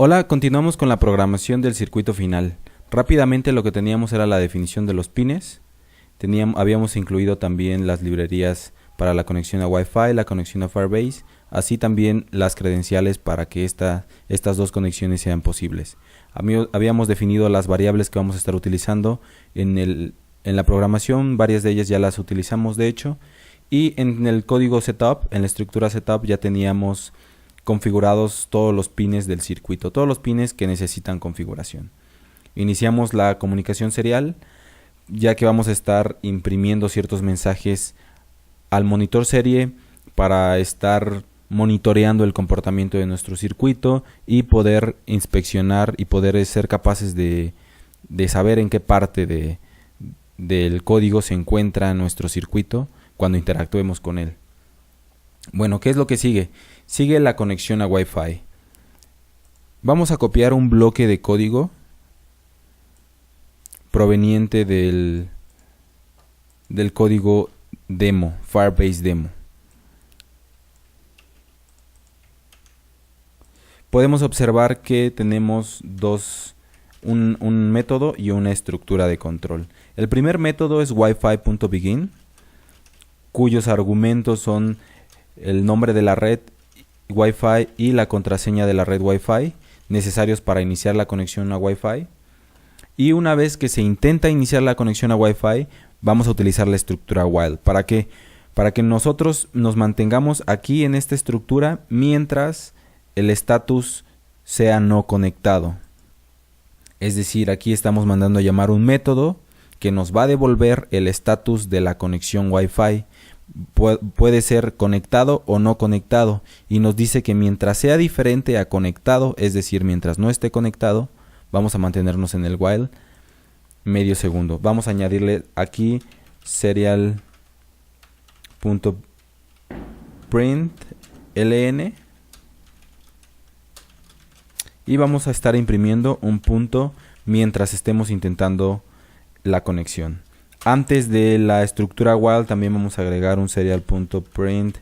Hola, continuamos con la programación del circuito final. Rápidamente lo que teníamos era la definición de los pines. Habíamos incluido también las librerías para la conexión a Wi-Fi, la conexión a Firebase, así también las credenciales para que estas dos conexiones sean posibles. Habíamos definido las variables que vamos a estar utilizando en la programación, varias de ellas ya las utilizamos de hecho, y en el código setup, en la estructura setup ya teníamos configurados todos los pines del circuito, todos los pines que necesitan configuración. Iniciamos la comunicación serial, ya que vamos a estar imprimiendo ciertos mensajes al monitor serie para estar monitoreando el comportamiento de nuestro circuito y poder inspeccionar y poder ser capaces de saber en qué parte del código se encuentra nuestro circuito cuando interactuemos con él. Bueno, ¿qué es lo que sigue? Sigue la conexión a Wi-Fi. Vamos a copiar un bloque de código proveniente del código demo, Firebase demo. Podemos observar que tenemos un método y una estructura de control. El primer método es wifi.begin, cuyos argumentos son el nombre de la red Wi-Fi y la contraseña de la red Wi-Fi necesarios para iniciar la conexión a Wi-Fi. Y una vez que se intenta iniciar la conexión a Wi-Fi, vamos a utilizar la estructura while. ¿Para qué? Para que nosotros nos mantengamos aquí en esta estructura mientras el estatus sea no conectado. Es decir, aquí estamos mandando a llamar un método que nos va a devolver el estatus de la conexión Wi-Fi. Puede ser conectado o no conectado, y nos dice que mientras sea diferente a conectado, es decir, mientras no esté conectado, vamos a mantenernos en el while medio segundo. Vamos a añadirle aquí serial.println y vamos a estar imprimiendo un punto mientras estemos intentando la conexión. Antes de la estructura while también vamos a agregar un serial.println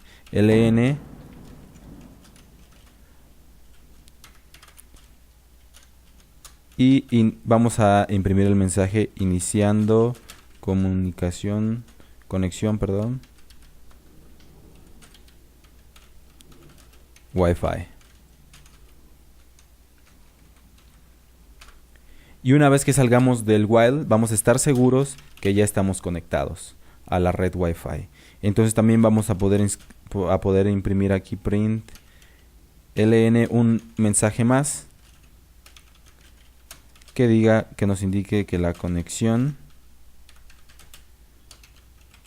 y vamos a imprimir el mensaje iniciando conexión Wi-Fi. Y una vez que salgamos del while, vamos a estar seguros que ya estamos conectados a la red Wi-Fi. Entonces también vamos a poder imprimir aquí println un mensaje más que nos indique que la conexión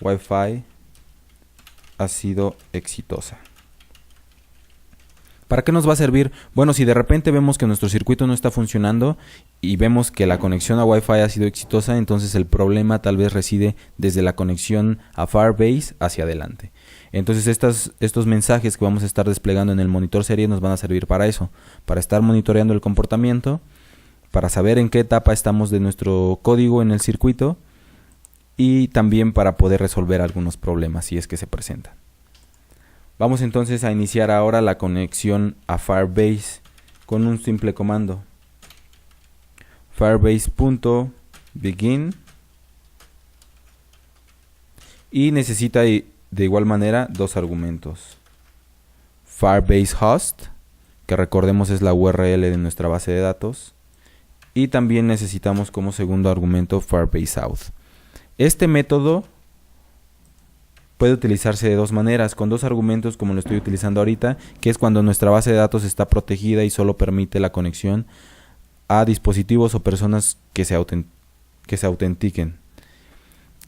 Wi-Fi ha sido exitosa. ¿Para qué nos va a servir? Bueno, si de repente vemos que nuestro circuito no está funcionando y vemos que la conexión a Wi-Fi ha sido exitosa, entonces el problema tal vez reside desde la conexión a Firebase hacia adelante. Entonces estos mensajes que vamos a estar desplegando en el monitor serie nos van a servir para eso, para estar monitoreando el comportamiento, para saber en qué etapa estamos de nuestro código en el circuito y también para poder resolver algunos problemas si es que se presentan. Vamos entonces a iniciar ahora la conexión a Firebase con un simple comando. Firebase.begin y necesita de igual manera dos argumentos. Firebase host, que recordemos es la URL de nuestra base de datos, y también necesitamos como segundo argumento Firebase auth. Este método puede utilizarse de dos maneras, con dos argumentos como lo estoy utilizando ahorita, que es cuando nuestra base de datos está protegida y solo permite la conexión a dispositivos o personas que se autentiquen,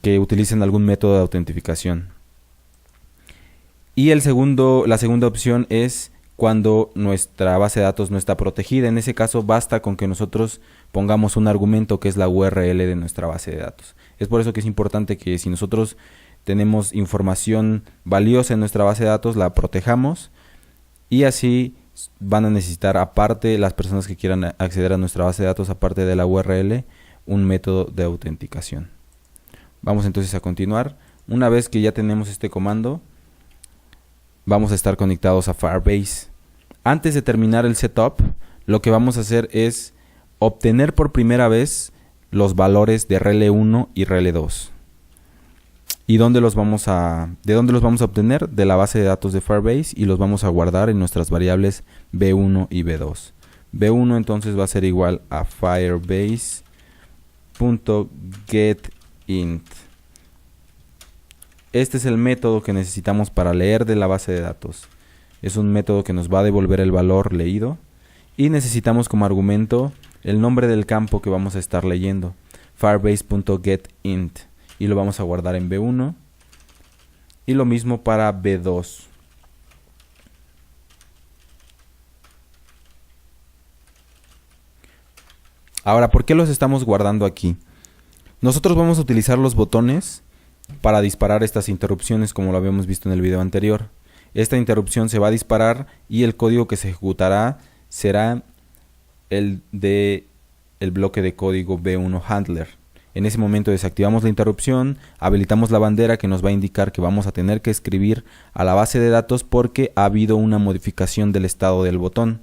que utilicen algún método de autentificación. Y la segunda opción es cuando nuestra base de datos no está protegida. En ese caso basta con que nosotros pongamos un argumento que es la URL de nuestra base de datos. Es por eso que es importante que si nosotros tenemos información valiosa en nuestra base de datos, la protejamos, y así van a necesitar, aparte las personas que quieran acceder a nuestra base de datos, aparte de la URL, un método de autenticación. Vamos entonces a continuar. Una vez que ya tenemos este comando, vamos a estar conectados a Firebase. Antes de terminar el setup, lo que vamos a hacer es obtener por primera vez los valores de RL1 y RL2. ¿Y de dónde los vamos a obtener? De la base de datos de Firebase, y los vamos a guardar en nuestras variables B1 y B2. B1 entonces va a ser igual a firebase.getInt. Este es el método que necesitamos para leer de la base de datos. Es un método que nos va a devolver el valor leído, y necesitamos como argumento el nombre del campo que vamos a estar leyendo, firebase.getInt, y lo vamos a guardar en B1, y lo mismo para B2. Ahora, ¿por qué los estamos guardando aquí? Nosotros vamos a utilizar los botones para disparar estas interrupciones, como lo habíamos visto en el video anterior. Esta interrupción se va a disparar y el código que se ejecutará será el de el bloque de código B1 handler. En ese momento desactivamos la interrupción, habilitamos la bandera que nos va a indicar que vamos a tener que escribir a la base de datos porque ha habido una modificación del estado del botón.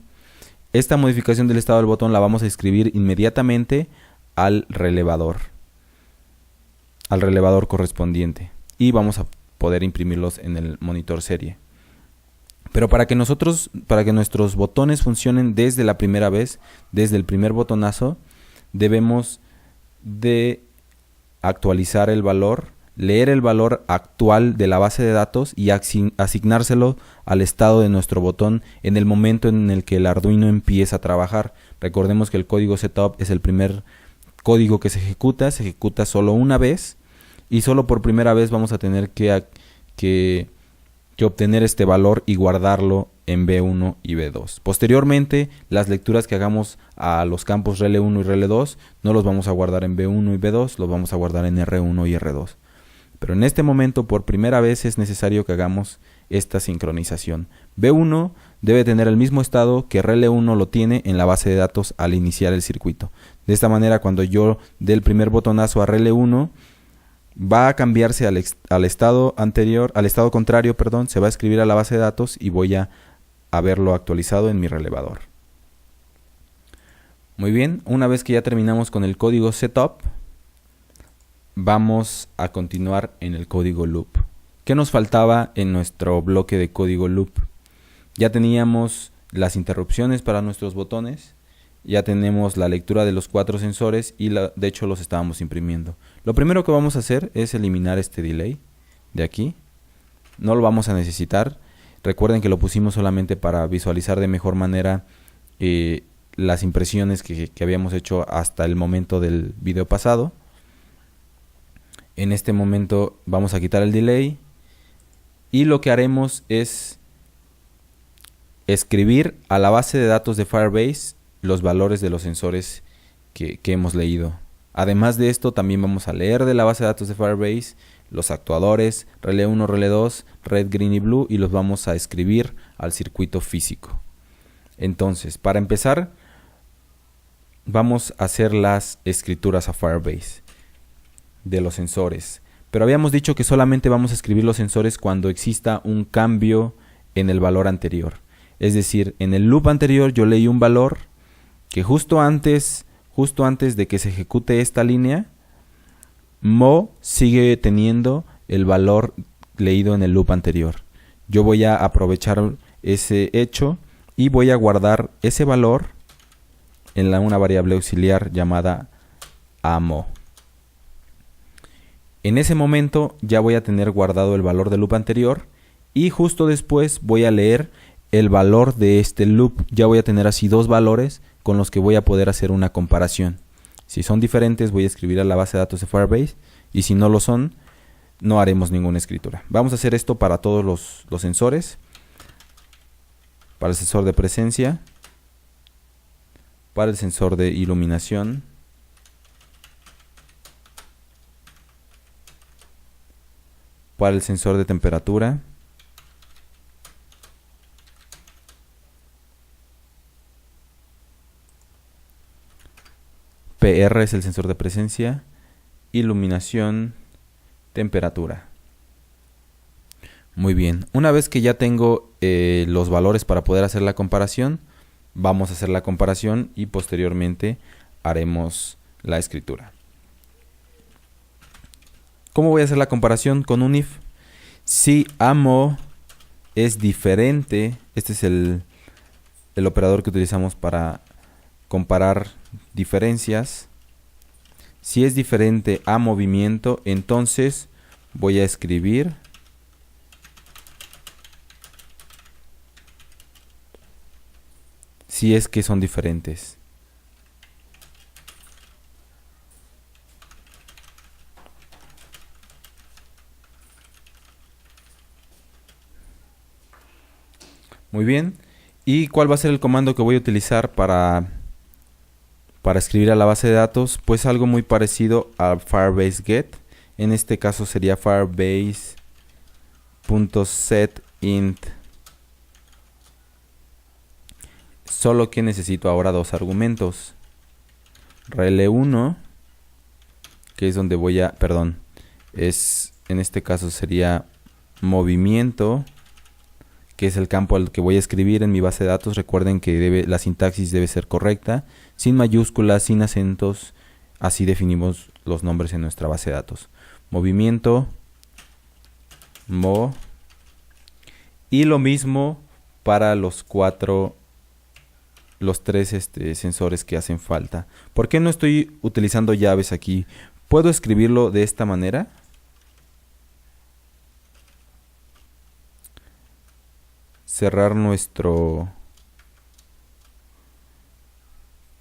Esta modificación del estado del botón la vamos a escribir inmediatamente al relevador correspondiente, y vamos a poder imprimirlos en el monitor serie. Pero para que nuestros botones funcionen desde la primera vez, desde el primer botonazo, debemos de actualizar el valor, leer el valor actual de la base de datos y asignárselo al estado de nuestro botón en el momento en el que el Arduino empieza a trabajar. Recordemos que el código setup es el primer código que se ejecuta solo una vez, y solo por primera vez vamos a tener que obtener este valor y guardarlo en B1 y B2. Posteriormente, las lecturas que hagamos a los campos RL1 y RL2 no los vamos a guardar en B1 y B2, los vamos a guardar en R1 y R2. Pero en este momento, por primera vez, es necesario que hagamos esta sincronización. B1 debe tener el mismo estado que RL1 lo tiene en la base de datos al iniciar el circuito. De esta manera, cuando yo dé el primer botonazo a RL1, va a cambiarse al estado contrario, se va a escribir a la base de datos y voy a verlo actualizado en mi relevador. Muy bien, una vez que ya terminamos con el código setup, vamos a continuar en el código loop. ¿Qué nos faltaba en nuestro bloque de código loop? Ya teníamos las interrupciones para nuestros botones, ya tenemos la lectura de los 4 sensores y de hecho los estábamos imprimiendo. Lo primero que vamos a hacer es eliminar este delay de aquí. No lo vamos a necesitar. Recuerden que lo pusimos solamente para visualizar de mejor manera las impresiones que habíamos hecho hasta el momento del video pasado. En este momento vamos a quitar el delay y lo que haremos es escribir a la base de datos de Firebase los valores de los sensores que hemos leído. Además de esto, también vamos a leer de la base de datos de Firebase los actuadores RL1, RL2, red, green y blue, y los vamos a escribir al circuito físico. Entonces, para empezar, vamos a hacer las escrituras a Firebase de los sensores. Pero habíamos dicho que solamente vamos a escribir los sensores cuando exista un cambio en el valor anterior. Es decir, en el loop anterior yo leí un valor que justo antes de que se ejecute esta línea, Mo sigue teniendo el valor leído en el loop anterior. Yo voy a aprovechar ese hecho y voy a guardar ese valor en una variable auxiliar llamada amo. En ese momento ya voy a tener guardado el valor del loop anterior y justo después voy a leer el valor de este loop. Ya voy a tener así dos valores con los que voy a poder hacer una comparación. Si son diferentes, voy a escribir a la base de datos de Firebase, y si no lo son, no haremos ninguna escritura. Vamos a hacer esto para todos los sensores. Para el sensor de presencia, para el sensor de iluminación, para el sensor de temperatura, PR es el sensor de presencia, iluminación, temperatura. Muy bien, una vez que ya tengo los valores para poder hacer la comparación, vamos a hacer la comparación y posteriormente haremos la escritura. ¿Cómo voy a hacer la comparación con un if? Si amo es diferente, este es el operador que utilizamos para comparar diferencias. Si es diferente a movimiento, entonces voy a escribir si es que son diferentes. Muy bien. ¿Y cuál va a ser el comando que voy a utilizar para escribir a la base de datos? Pues algo muy parecido a Firebase Get. En este caso sería firebase.setInt. Solo que necesito ahora dos argumentos. rel1, que es donde voy a, en este caso sería movimiento, que es el campo al que voy a escribir en mi base de datos. Recuerden que la sintaxis debe ser correcta, sin mayúsculas, sin acentos. Así definimos los nombres en nuestra base de datos. Movimiento, mo, y lo mismo para los tres sensores que hacen falta. ¿Por qué no estoy utilizando llaves aquí? ¿Puedo escribirlo de esta manera? Cerrar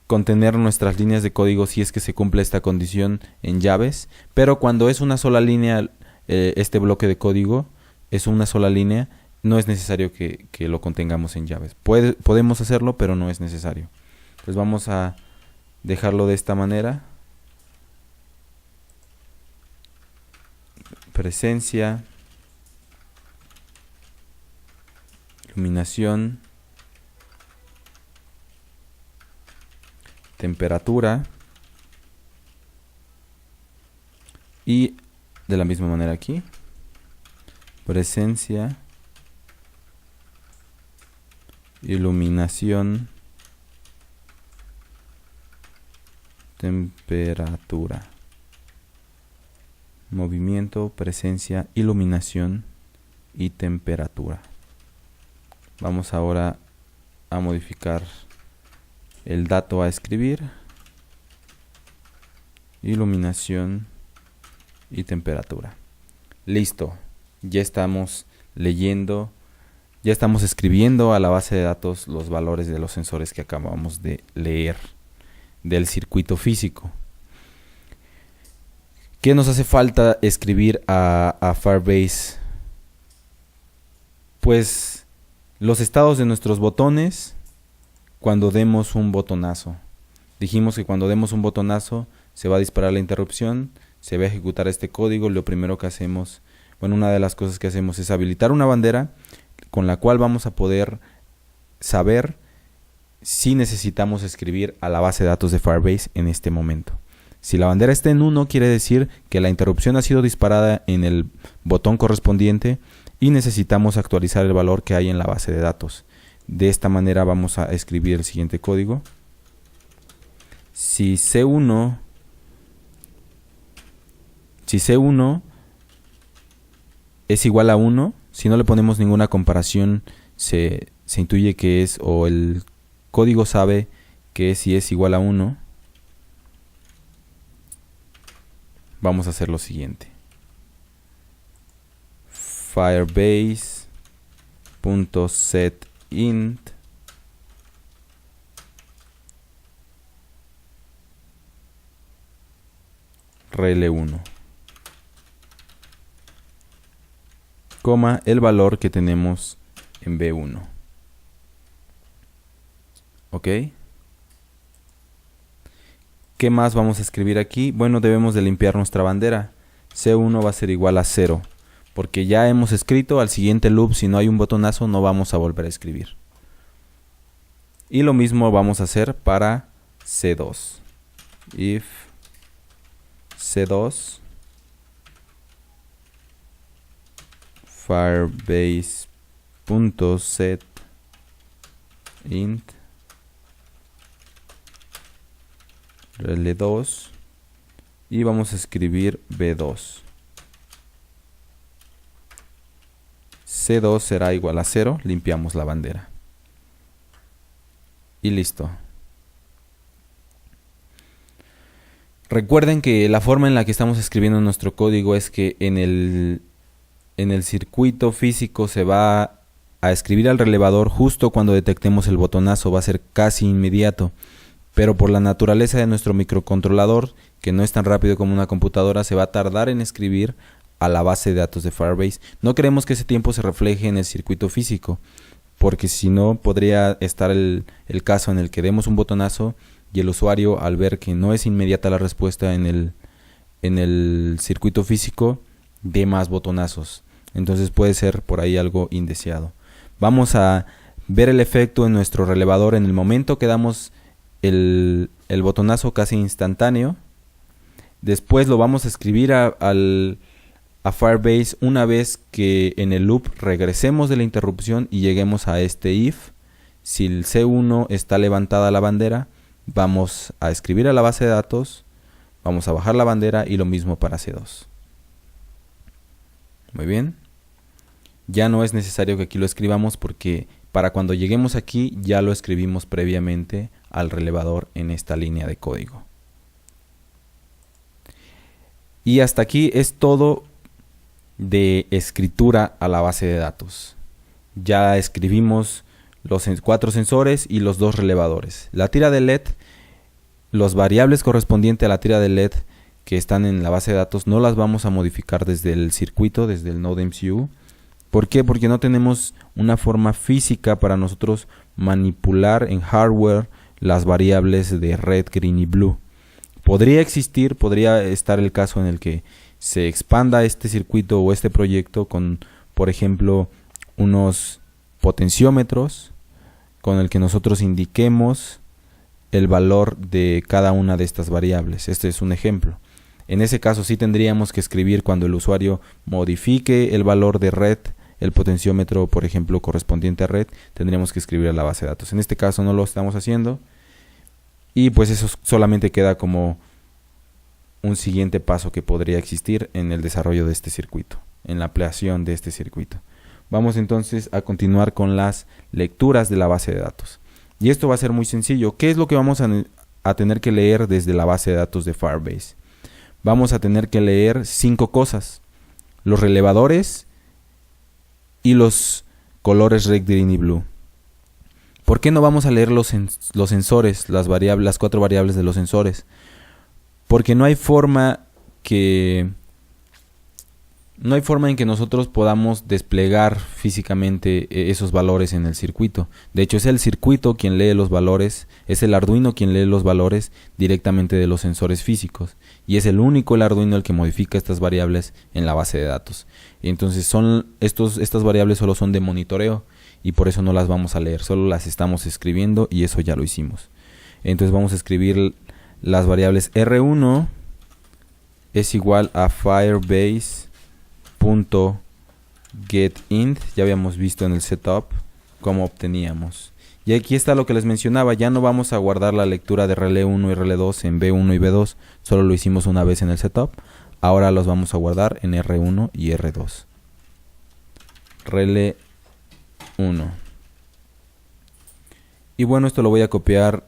contener nuestras líneas de código si es que se cumple esta condición en llaves, pero cuando es una sola línea, este bloque de código es una sola línea, no es necesario que lo contengamos en llaves. Podemos hacerlo, pero no es necesario. Entonces vamos a dejarlo de esta manera. Presencia, iluminación, temperatura, y de la misma manera aquí, presencia, iluminación, temperatura. Movimiento, presencia, iluminación y temperatura. Vamos ahora a modificar el dato a escribir, iluminación y temperatura. Listo, ya estamos leyendo, ya estamos escribiendo a la base de datos los valores de los sensores que acabamos de leer del circuito físico. ¿Qué nos hace falta escribir a Firebase? Pues los estados de nuestros botones cuando demos un botonazo. Dijimos que cuando demos un botonazo se va a disparar la interrupción, se va a ejecutar este código. Lo primero que hacemos, una de las cosas que hacemos es habilitar una bandera con la cual vamos a poder saber si necesitamos escribir a la base de datos de Firebase en este momento. Si la bandera está en 1, quiere decir que la interrupción ha sido disparada en el botón correspondiente y necesitamos actualizar el valor que hay en la base de datos. De esta manera vamos a escribir el siguiente código. Si C1 es igual a 1, si no le ponemos ninguna comparación, se intuye que es, o el código sabe que si es igual a 1, vamos a hacer lo siguiente. Firebase.setInt rel1, coma, el valor que tenemos en B1. ¿Ok? ¿Qué más vamos a escribir aquí? Bueno, debemos de limpiar nuestra bandera. C1 va a ser igual a 0, porque ya hemos escrito. Al siguiente loop, si no hay un botonazo, no vamos a volver a escribir. Y lo mismo vamos a hacer para C2. If C2 firebase.setInt rel2 y vamos a escribir b2. C2 será igual a 0, limpiamos la bandera. Y listo. Recuerden que la forma en la que estamos escribiendo nuestro código es que en el circuito físico se va a escribir al relevador justo cuando detectemos el botonazo, va a ser casi inmediato. Pero por la naturaleza de nuestro microcontrolador, que no es tan rápido como una computadora, se va a tardar en escribir a la base de datos de Firebase. No queremos que ese tiempo se refleje en el circuito físico, porque si no podría estar el caso en el que demos un botonazo y el usuario, al ver que no es inmediata la respuesta en el circuito físico, dé más botonazos. Entonces puede ser por ahí algo indeseado. Vamos a ver el efecto en nuestro relevador en el momento que damos el botonazo casi instantáneo. Después lo vamos a escribir a Firebase una vez que en el loop regresemos de la interrupción y lleguemos a este if. Si el C1 está levantada la bandera, vamos a escribir a la base de datos, vamos a bajar la bandera y lo mismo para C2. Muy bien. Ya no es necesario que aquí lo escribamos porque para cuando lleguemos aquí ya lo escribimos previamente al relevador en esta línea de código. Y hasta aquí es todo de escritura a la base de datos. Ya escribimos los 4 sensores y los 2 relevadores. La tira de LED, los variables correspondientes a la tira de LED que están en la base de datos no las vamos a modificar desde el circuito, desde el Node MCU. ¿Por qué? Porque no tenemos una forma física para nosotros manipular en hardware las variables de red, green y blue. Podría estar el caso en el que se expanda este circuito o este proyecto con, por ejemplo, unos potenciómetros con el que nosotros indiquemos el valor de cada una de estas variables. Este es un ejemplo. En ese caso sí tendríamos que escribir cuando el usuario modifique el valor de red, el potenciómetro, por ejemplo, correspondiente a red, tendríamos que escribir a la base de datos. En este caso no lo estamos haciendo y pues eso solamente queda como un siguiente paso que podría existir en el desarrollo de este circuito, en la ampliación de este circuito. Vamos entonces a continuar con las lecturas de la base de datos. Y esto va a ser muy sencillo. ¿Qué es lo que vamos a tener que leer desde la base de datos de Firebase? Vamos a tener que leer 5 cosas: los relevadores y los colores red, green y blue. ¿Por qué no vamos a leer los sensores, las 4 variables de los sensores? Porque no hay forma en que nosotros podamos desplegar físicamente esos valores en el circuito. De hecho, es el circuito quien lee los valores, es el Arduino quien lee los valores directamente de los sensores físicos. Y es el Arduino el que modifica estas variables en la base de datos. Y entonces estas variables solo son de monitoreo y por eso no las vamos a leer, solo las estamos escribiendo y eso ya lo hicimos. Entonces vamos a escribir las variables R1 es igual a Firebase.getInt. Ya habíamos visto en el setup cómo obteníamos. Y aquí está lo que les mencionaba. Ya no vamos a guardar la lectura de relé 1 y relé 2 en B1 y B2. Solo lo hicimos una vez en el setup. Ahora los vamos a guardar en R1 y R2. Relé 1. Y bueno, esto lo voy a copiar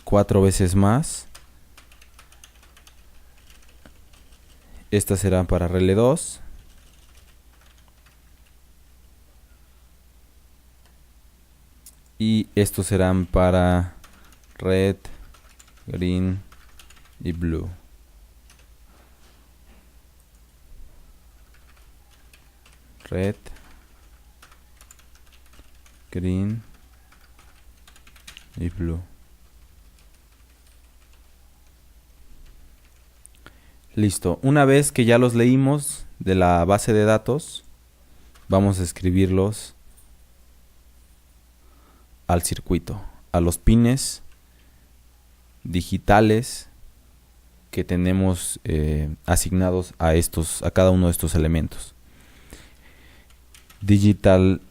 4 veces más. Estas serán para relé 2. Y estos serán para red, green y blue. Red, green y blue. Listo. Una vez que ya los leímos de la base de datos, vamos a escribirlos al circuito, a los pines digitales que tenemos asignados a cada uno de estos elementos. Digital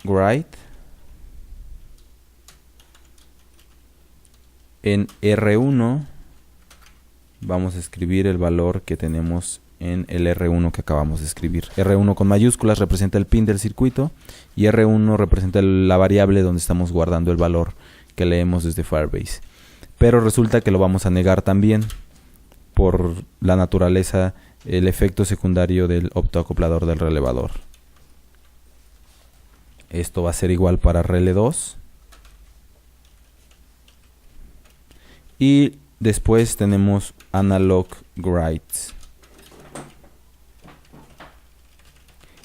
write En R1 vamos a escribir el valor que tenemos en el R1 que acabamos de escribir. R1 con mayúsculas representa el pin del circuito y R1 representa la variable donde estamos guardando el valor que leemos desde Firebase. Pero resulta que lo vamos a negar también por la naturaleza, el efecto secundario del optoacoplador del relevador. Esto va a ser igual para Rele 2. Y después tenemos Analog Writes.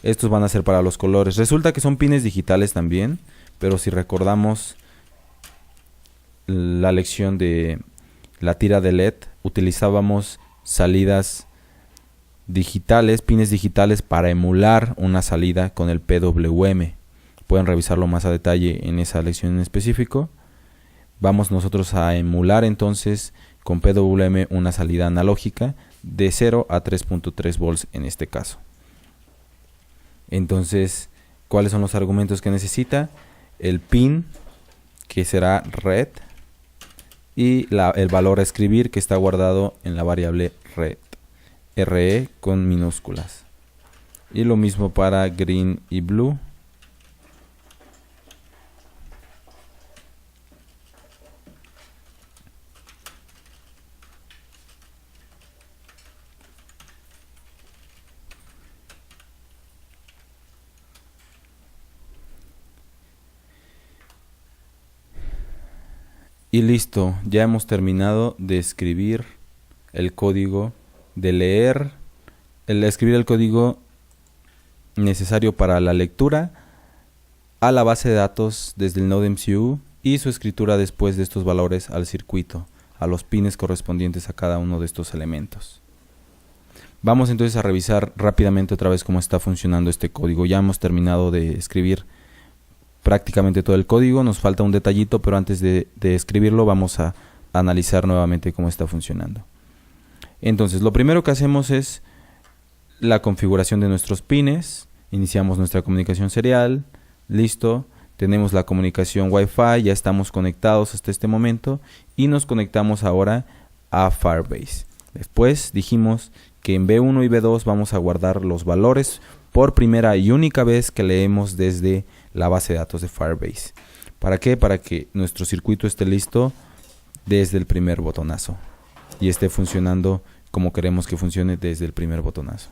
Estos van a ser para los colores. Resulta que son pines digitales también, pero si recordamos la lección de la tira de LED, utilizábamos salidas digitales, pines digitales para emular una salida con el PWM. Pueden revisarlo más a detalle en esa lección en específico. Vamos nosotros a emular entonces con PWM una salida analógica de 0 a 3.3 volts en este caso. Entonces, ¿cuáles son los argumentos que necesita? El pin, que será red, y el valor a escribir, que está guardado en la variable red, RE con minúsculas. Y lo mismo para green y blue. Y listo, ya hemos terminado de escribir el código, de leer, escribir el código necesario para la lectura a la base de datos desde el Node MCU y su escritura después de estos valores al circuito, a los pines correspondientes a cada uno de estos elementos. Vamos entonces a revisar rápidamente otra vez cómo está funcionando este código. Ya hemos terminado de escribir prácticamente todo el código, nos falta un detallito, pero antes de escribirlo vamos a analizar nuevamente cómo está funcionando. Entonces, lo primero que hacemos es la configuración de nuestros pines. Iniciamos nuestra comunicación serial, listo, tenemos la comunicación Wi-Fi, ya estamos conectados hasta este momento y nos conectamos ahora a Firebase. Después dijimos que en B1 y B2 vamos a guardar los valores por primera y única vez que leemos desde la base de datos de Firebase. ¿Para qué? Para que nuestro circuito esté listo desde el primer botonazo y esté funcionando como queremos que funcione desde el primer botonazo.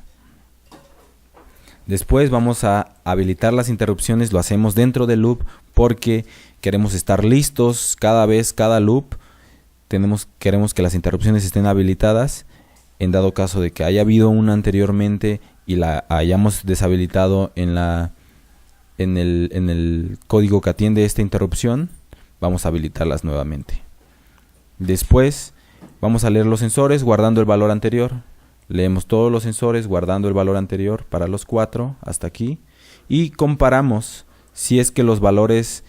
Después vamos a habilitar las interrupciones, lo hacemos dentro del loop porque queremos estar listos cada vez, cada loop. Queremos que las interrupciones estén habilitadas en dado caso de que haya habido una anteriormente y la hayamos deshabilitado en el código que atiende esta interrupción. Vamos a habilitarlas nuevamente. Después vamos a leer los sensores guardando el valor anterior. Leemos todos los sensores guardando el valor anterior para los 4 hasta aquí y comparamos si es que los valores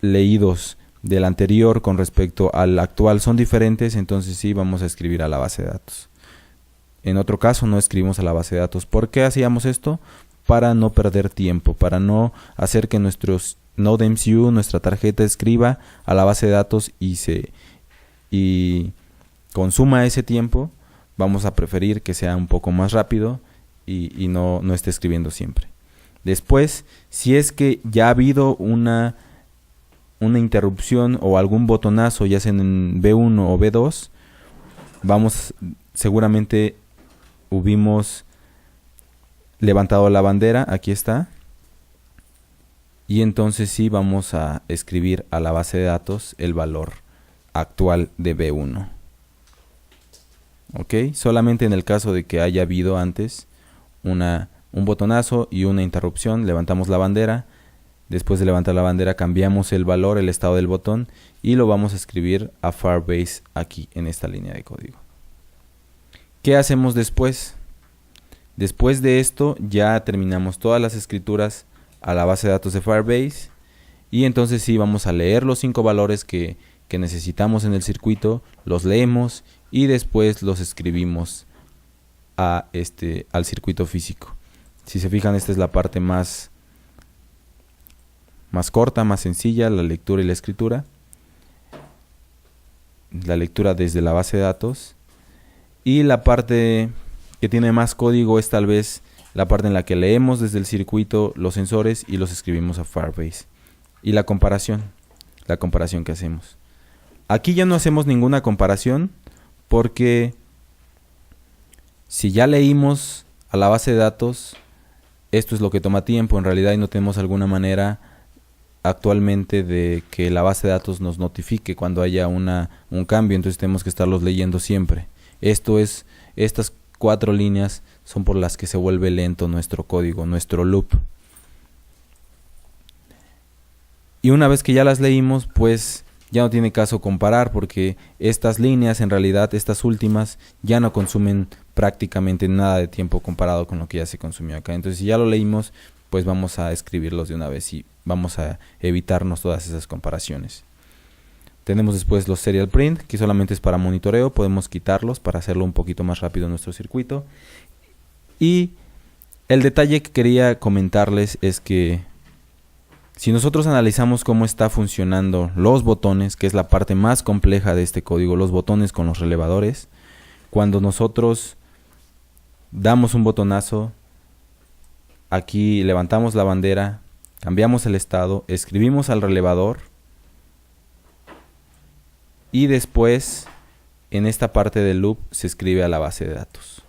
leídos del anterior con respecto al actual son diferentes, entonces sí vamos a escribir a la base de datos. En otro caso no escribimos a la base de datos. ¿Por qué hacíamos esto? Para no perder tiempo, para no hacer que nuestros Node MCU, nuestra tarjeta, escriba a la base de datos y consuma ese tiempo. Vamos a preferir que sea un poco más rápido y no esté escribiendo siempre. Después, si es que ya ha habido una interrupción o algún botonazo, ya sea en B1 o B2, seguramente hubimos levantado la bandera, aquí está, y entonces sí vamos a escribir a la base de datos el valor actual de B1. Ok, solamente en el caso de que haya habido antes un botonazo y una interrupción, levantamos la bandera. Después de levantar la bandera cambiamos el valor, el estado del botón y lo vamos a escribir a Firebase aquí en esta línea de código. ¿Qué hacemos después? Después de esto ya terminamos todas las escrituras a la base de datos de Firebase y entonces sí vamos a leer los 5 valores que necesitamos en el circuito, los leemos y después los escribimos al circuito físico. Si se fijan, esta es la parte más corta, más sencilla, la lectura y la escritura. la lectura desde la base de datos. Y la parte que tiene más código es tal vez la parte en la que leemos desde el circuito los sensores y los escribimos a Firebase. Y la comparación que hacemos. Aquí ya no hacemos ninguna comparación porque si ya leímos a la base de datos, esto es lo que toma tiempo en realidad, y no tenemos alguna manera actualmente de que la base de datos nos notifique cuando haya un cambio, entonces tenemos que estarlos leyendo siempre. Estas 4 líneas son por las que se vuelve lento nuestro código, nuestro loop. Y una vez que ya las leímos, pues ya no tiene caso comparar, porque estas líneas, en realidad estas últimas, ya no consumen prácticamente nada de tiempo comparado con lo que ya se consumió acá. Entonces si ya lo leímos, pues vamos a escribirlos de una vez y vamos a evitarnos todas esas comparaciones. Tenemos después los serial print, que solamente es para monitoreo. Podemos quitarlos para hacerlo un poquito más rápido en nuestro circuito. Y el detalle que quería comentarles es que si nosotros analizamos cómo está funcionando los botones, que es la parte más compleja de este código, los botones con los relevadores, cuando nosotros damos un botonazo, aquí levantamos la bandera, cambiamos el estado, escribimos al relevador y después en esta parte del loop se escribe a la base de datos.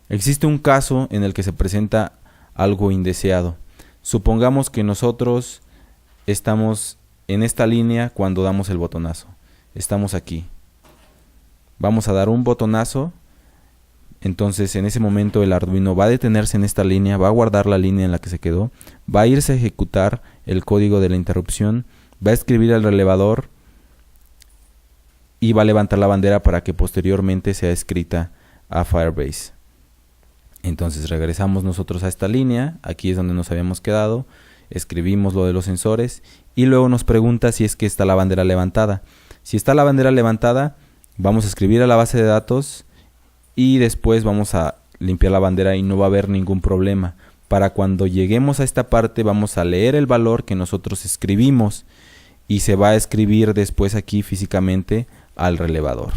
Existe un caso en el que se presenta algo indeseado. Supongamos que nosotros estamos en esta línea cuando damos el botonazo. Estamos aquí. Vamos a dar un botonazo. Entonces en ese momento el Arduino va a detenerse en esta línea, va a guardar la línea en la que se quedó, va a irse a ejecutar el código de la interrupción, va a escribir al relevador y va a levantar la bandera para que posteriormente sea escrita a Firebase. Entonces regresamos nosotros a esta línea, aquí es donde nos habíamos quedado, escribimos lo de los sensores y luego nos pregunta si es que está la bandera levantada. Si está la bandera levantada, vamos a escribir a la base de datos y después vamos a limpiar la bandera y no va a haber ningún problema. Para cuando lleguemos a esta parte vamos a leer el valor que nosotros escribimos y se va a escribir después aquí físicamente al relevador.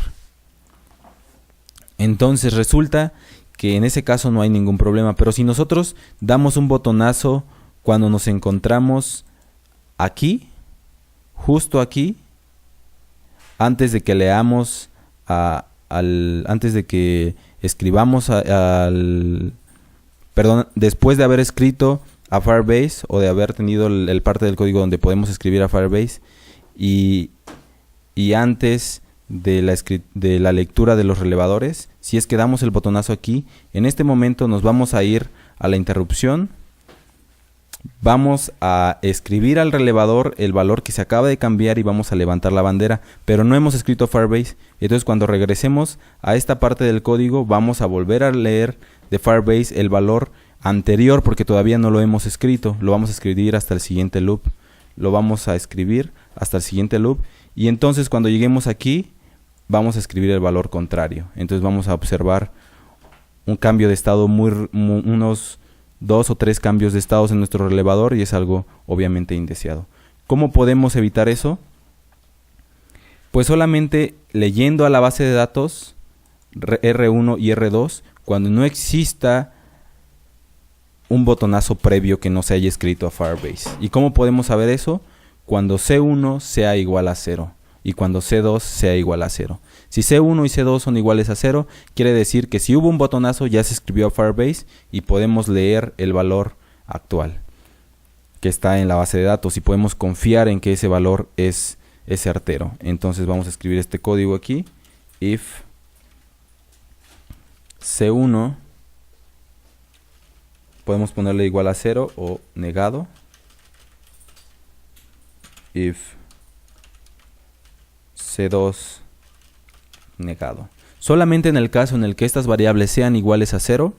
Entonces resulta que en ese caso no hay ningún problema, pero si nosotros damos un botonazo cuando nos encontramos aquí, justo aquí, antes de que leamos antes de que escribamos después de haber escrito a Firebase o de haber tenido el parte del código donde podemos escribir a Firebase y antes de la lectura de los relevadores, si es que damos el botonazo aquí, en este momento nos vamos a ir a la interrupción, vamos a escribir al relevador el valor que se acaba de cambiar y vamos a levantar la bandera, pero no hemos escrito Firebase. Entonces cuando regresemos a esta parte del código vamos a volver a leer de Firebase el valor anterior porque todavía no lo hemos escrito, lo vamos a escribir hasta el siguiente loop, lo vamos a escribir hasta el siguiente loop y entonces cuando lleguemos aquí vamos a escribir el valor contrario. Entonces vamos a observar un cambio de estado, unos 2 o 3 cambios de estados en nuestro relevador y es algo obviamente indeseado. ¿Cómo podemos evitar eso? Pues solamente leyendo a la base de datos R1 y R2 cuando no exista un botonazo previo que no se haya escrito a Firebase. ¿Y cómo podemos saber eso? Cuando C1 sea igual a 0 y cuando C2 sea igual a 0. Si C1 y C2 son iguales a 0, quiere decir que si hubo un botonazo ya se escribió a Firebase y podemos leer el valor actual que está en la base de datos y podemos confiar en que ese valor es certero. Entonces vamos a escribir este código aquí, if C1, podemos ponerle igual a 0 o negado, if C2 negado. Solamente en el caso en el que estas variables sean iguales a 0,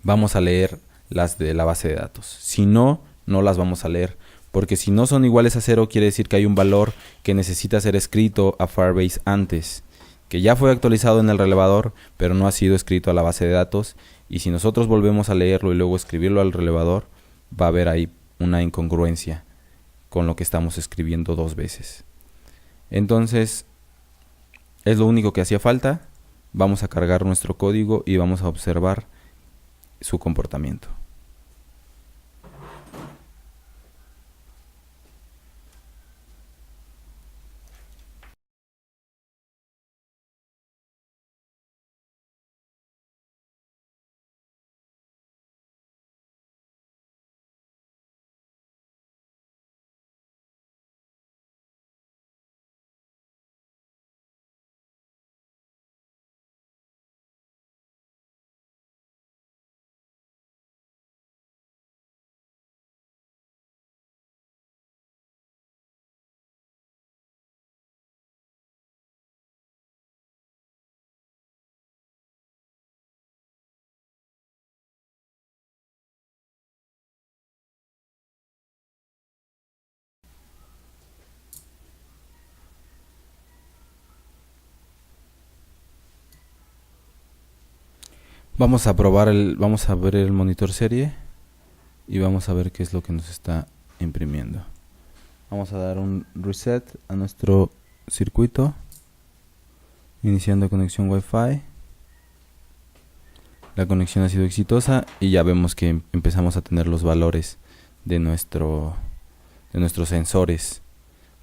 vamos a leer las de la base de datos. Si no, no las vamos a leer. Porque si no son iguales a 0, quiere decir que hay un valor que necesita ser escrito a Firebase antes. Que ya fue actualizado en el relevador, pero no ha sido escrito a la base de datos. Y si nosotros volvemos a leerlo y luego escribirlo al relevador, va a haber ahí una incongruencia con lo que estamos escribiendo 2 veces. Entonces, Es lo único que hacía falta. Vamos a cargar nuestro código y vamos a observar su comportamiento. Vamos a vamos a ver el monitor serie y vamos a ver qué es lo que nos está imprimiendo. Vamos a dar un reset a nuestro circuito, iniciando conexión Wi-Fi. La conexión ha sido exitosa y ya vemos que empezamos a tener los valores de nuestros sensores.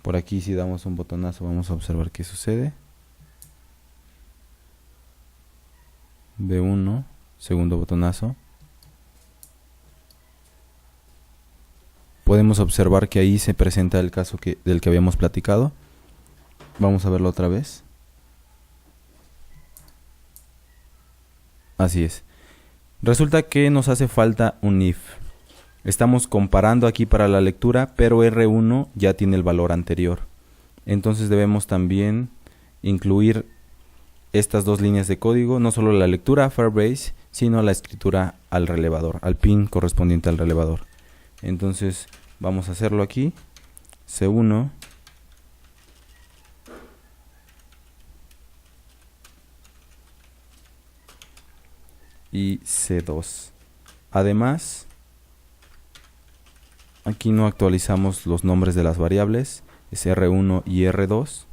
Por aquí, si damos un botonazo, vamos a observar qué sucede. B1, segundo botonazo. Podemos observar que ahí se presenta el caso del que habíamos platicado. Vamos a verlo otra vez. Así es. Resulta que nos hace falta un if. Estamos comparando aquí para la lectura, pero R1 ya tiene el valor anterior. Entonces debemos también incluir estas dos líneas de código, no solo la lectura a Firebase, sino la escritura al relevador, al pin correspondiente al relevador. Entonces vamos a hacerlo aquí. C1 y C2. Además, aquí no actualizamos los nombres de las variables, es R1 y R2,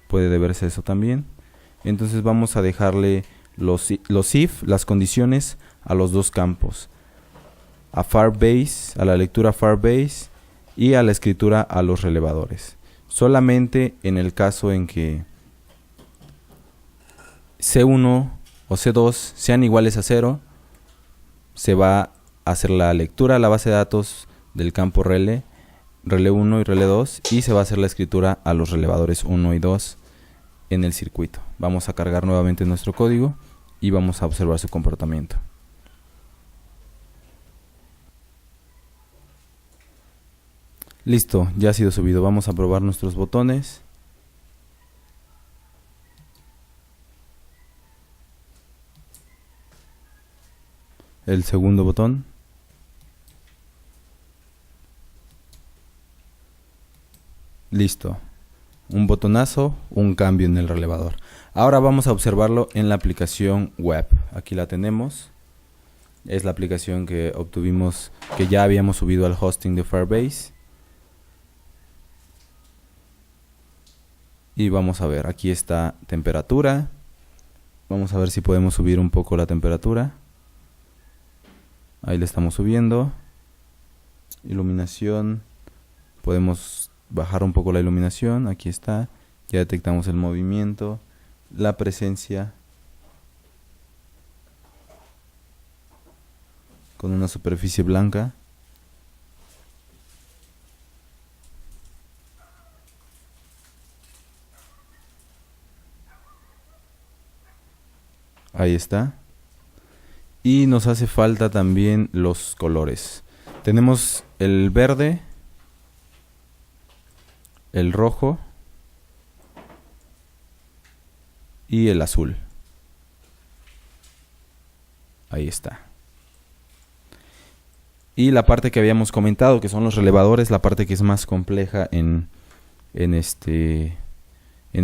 puede deberse eso también. Entonces vamos a dejarle los if, las condiciones, a los dos campos, a Firebase, a la lectura Firebase y a la escritura a los relevadores. Solamente en el caso en que C1 o C2 sean iguales a 0, se va a hacer la lectura a la base de datos del campo rele 1 y rele 2, y se va a hacer la escritura a los relevadores 1 y 2 en el circuito. Vamos a cargar nuevamente nuestro código y vamos a observar su comportamiento. Listo, ya ha sido subido. Vamos a probar nuestros botones. El segundo botón. Listo. Un botonazo, un cambio en el relevador. Ahora vamos a observarlo en la aplicación web. Aquí la tenemos. Es la aplicación que obtuvimos, que ya habíamos subido al hosting de Firebase. Y vamos a ver, aquí está temperatura. Vamos a ver si podemos subir un poco la temperatura. Ahí le estamos subiendo. Iluminación. Podemos bajar un poco la iluminación. Aquí está. Ya detectamos el movimiento, la presencia con una superficie blanca. Ahí está. Y nos hace falta también los colores. Tenemos el verde, el rojo y el azul. Ahí está. Y la parte que habíamos comentado, que son los relevadores, la parte que es más compleja en el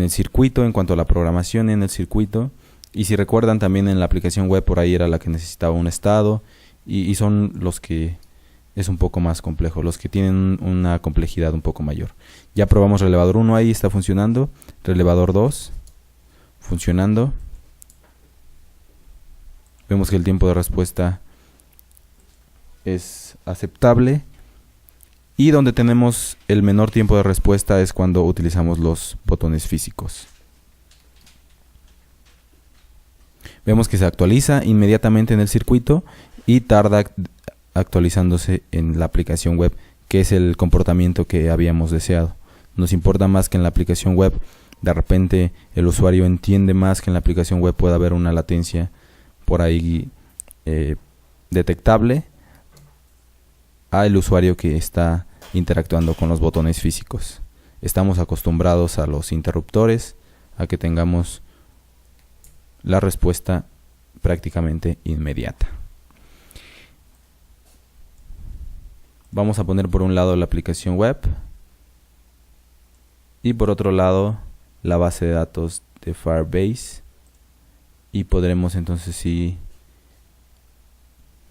circuito, en cuanto a la programación en el circuito. Y si recuerdan, también en la aplicación web por ahí era la que necesitaba un estado, y son los que es un poco más complejo, los que tienen una complejidad un poco mayor. Ya probamos relevador 1, ahí está funcionando. Relevador 2, funcionando. Vemos que el tiempo de respuesta es aceptable. Y donde tenemos el menor tiempo de respuesta es cuando utilizamos los botones físicos. Vemos que se actualiza inmediatamente en el circuito y tarda actualizándose en la aplicación web, que es el comportamiento que habíamos deseado. Nos importa más que en la aplicación web de repente el usuario entiende más que en la aplicación web pueda haber una latencia por ahí detectable al usuario que está interactuando con los botones físicos. Estamos acostumbrados a los interruptores, a que tengamos la respuesta prácticamente inmediata. Vamos a poner por un lado la aplicación web y por otro lado la base de datos de Firebase, y podremos entonces sí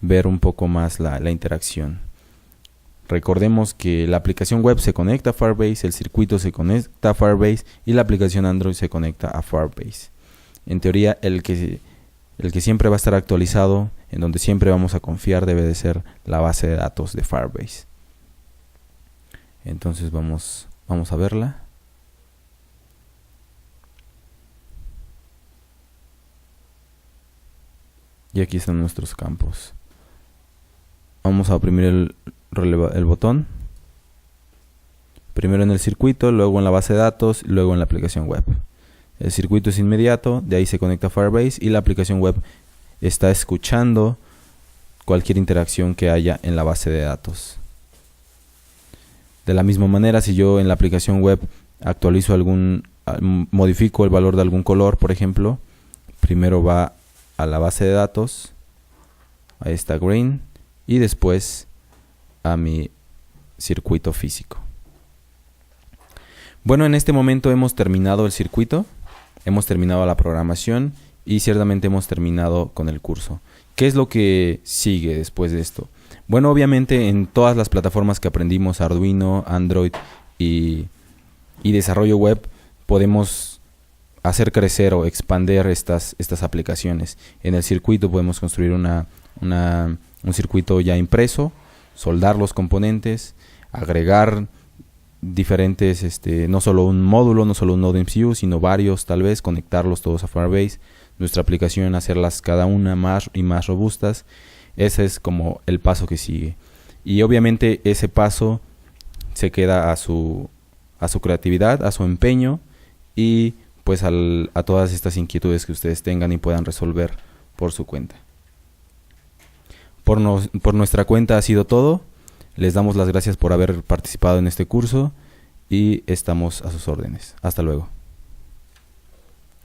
ver un poco más la interacción. Recordemos que la aplicación web se conecta a Firebase, el circuito se conecta a Firebase y la aplicación Android se conecta a Firebase. En teoría, el que siempre va a estar actualizado, en donde siempre vamos a confiar, debe de ser la base de datos de Firebase. Entonces vamos a verla. Y aquí están nuestros campos. Vamos a oprimir el botón. Primero en el circuito, luego en la base de datos, y luego en la aplicación web. El circuito es inmediato, de ahí se conecta a Firebase y la aplicación web está escuchando cualquier interacción que haya en la base de datos. De la misma manera, si yo en la aplicación web actualizo modifico el valor de algún color, por ejemplo, primero va a la base de datos, ahí está green, y después a mi circuito físico. Bueno, en este momento hemos terminado el circuito, hemos terminado la programación y ciertamente hemos terminado con el curso. ¿Qué es lo que sigue después de esto? Bueno, obviamente en todas las plataformas que aprendimos, Arduino, Android y desarrollo web, podemos hacer crecer o expandir estas aplicaciones. En el circuito podemos construir un circuito ya impreso, soldar los componentes, agregar diferentes, no solo un módulo, no solo un Node MCU, sino varios, tal vez conectarlos todos a Firebase, nuestra aplicación hacerlas cada una más y más robustas. Ese es como el paso que sigue, y obviamente ese paso se queda a su creatividad, a su empeño y pues a todas estas inquietudes que ustedes tengan y puedan resolver por su cuenta. Por nuestra cuenta ha sido todo. Les damos las gracias por haber participado en este curso y estamos a sus órdenes. Hasta luego.